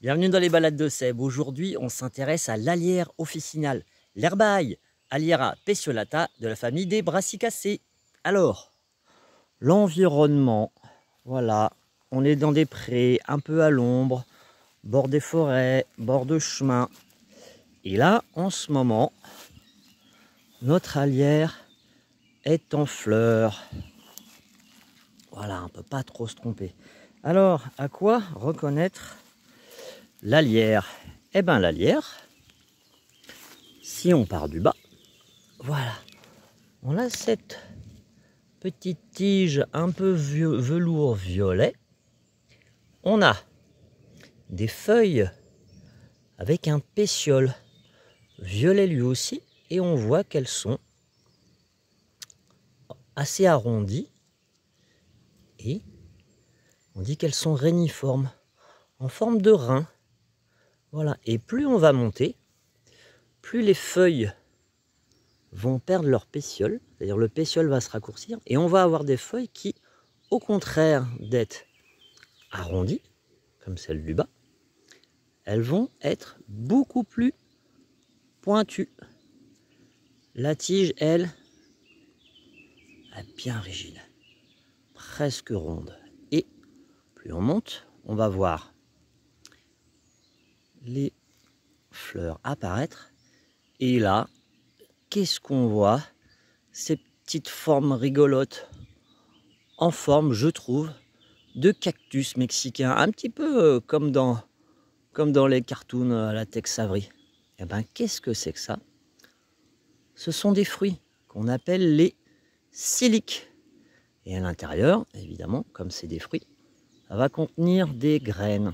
Bienvenue dans les balades de Seb. Aujourd'hui, on s'intéresse à l'Alière officinale, l'herbaille, Aliera peciolata de la famille des Brassicacées. Alors, l'environnement, voilà, on est dans des prés, un peu à l'ombre, bord des forêts, bord de chemin. Et là, en ce moment, notre Alière est en fleurs. Voilà, on ne peut pas trop se tromper. Alors, à quoi reconnaître l'Alière? Eh bien, l'Alière, si on part du bas, voilà, on a cette petite tige un peu velours violet. On a des feuilles avec un pétiole violet lui aussi, et on voit qu'elles sont assez arrondies et on dit qu'elles sont réniformes, en forme de rein. Voilà, et plus on va monter, plus les feuilles vont perdre leur pétiole, c'est-à-dire le pétiole va se raccourcir, et on va avoir des feuilles qui, au contraire d'être arrondies, comme celle du bas, elles vont être beaucoup plus pointues. La tige, elle, est bien rigide, presque ronde. Et plus on monte, on va voir les fleurs apparaître. Et là, qu'est-ce qu'on voit? Ces petites formes rigolotes, en forme, je trouve, de cactus mexicain, un petit peu comme dans les cartoons à la Tex Avery. Et ben, qu'est-ce que c'est que ça? Ce sont des fruits qu'on appelle les psylliques. Et à l'intérieur, évidemment, comme c'est des fruits, ça va contenir des graines.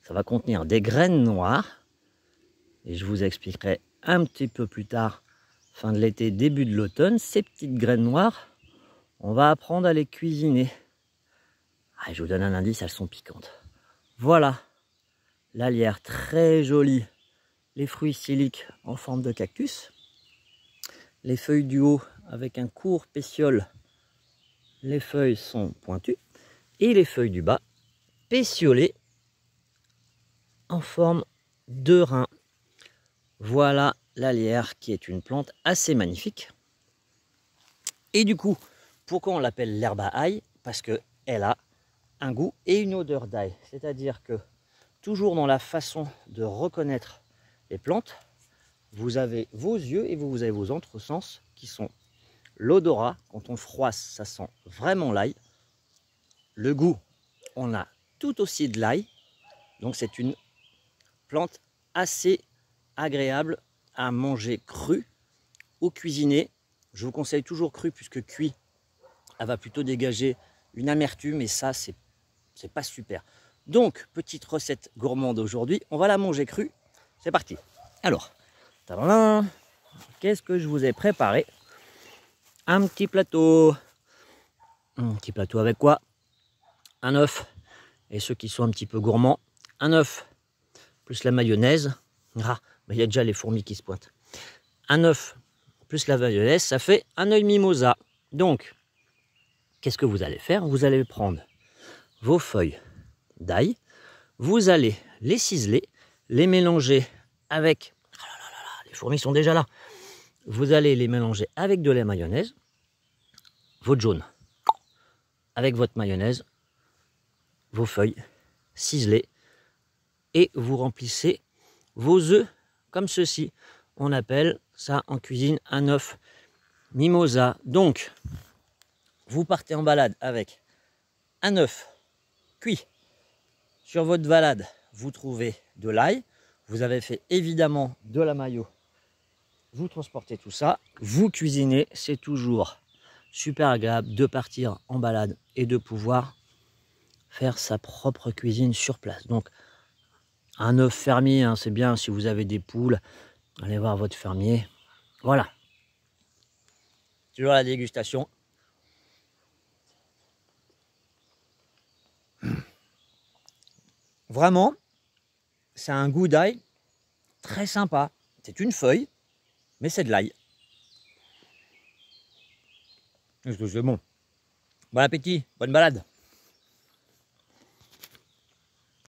Ça va contenir des graines noires. Et je vous expliquerai un petit peu plus tard, fin de l'été, début de l'automne, ces petites graines noires, on va apprendre à les cuisiner. Ah, je vous donne un indice, elles sont piquantes. Voilà, l'Alière très jolie, les fruits psylliques en forme de cactus, les feuilles du haut avec un court pétiole, les feuilles sont pointues, et les feuilles du bas pétiolées en forme de rein. Voilà l'Alière qui est une plante assez magnifique. Et du coup, pourquoi on l'appelle l'herbe à ail? Parce qu'elle a un goût et une odeur d'ail. C'est-à-dire que toujours dans la façon de reconnaître les plantes, vous avez vos yeux et vous avez vos autres sens qui sont l'odorat. Quand on froisse, ça sent vraiment l'ail. Le goût, on a tout aussi de l'ail. Donc c'est une plante assez agréable à manger crue ou cuisinée. Je vous conseille toujours crue puisque cuit, elle va plutôt dégager une amertume et ça, c'est pas super. Donc, petite recette gourmande aujourd'hui, on va la manger crue. C'est parti. Alors, qu'est-ce que je vous ai préparé? Un petit plateau. Un petit plateau avec quoi? Un œuf. Et ceux qui sont un petit peu gourmands, un œuf plus la mayonnaise. Ah, mais il y a déjà les fourmis qui se pointent. Un œuf plus la mayonnaise, ça fait un œil mimosa. Donc, qu'est-ce que vous allez faire? Vous allez prendre vos feuilles d'ail, vous allez les ciseler, les mélanger avec... Oh là là là, les fourmis sont déjà là. Vous allez les mélanger avec de la mayonnaise, votre jaune, avec votre mayonnaise, vos feuilles ciselées, et vous remplissez vos œufs comme ceci. On appelle ça en cuisine un œuf mimosa. Donc, vous partez en balade avec un œuf cuit. Sur votre balade, vous trouvez de l'ail. Vous avez fait évidemment de la mayo. Vous transportez tout ça. Vous cuisinez. C'est toujours super agréable de partir en balade et de pouvoir faire sa propre cuisine sur place. Donc, un œuf fermier, hein, c'est bien si vous avez des poules. Allez voir votre fermier. Voilà. Toujours la dégustation. Vraiment, c'est un goût d'ail très sympa. C'est une feuille, mais c'est de l'ail. Est-ce que c'est bon? Bon appétit, bonne balade.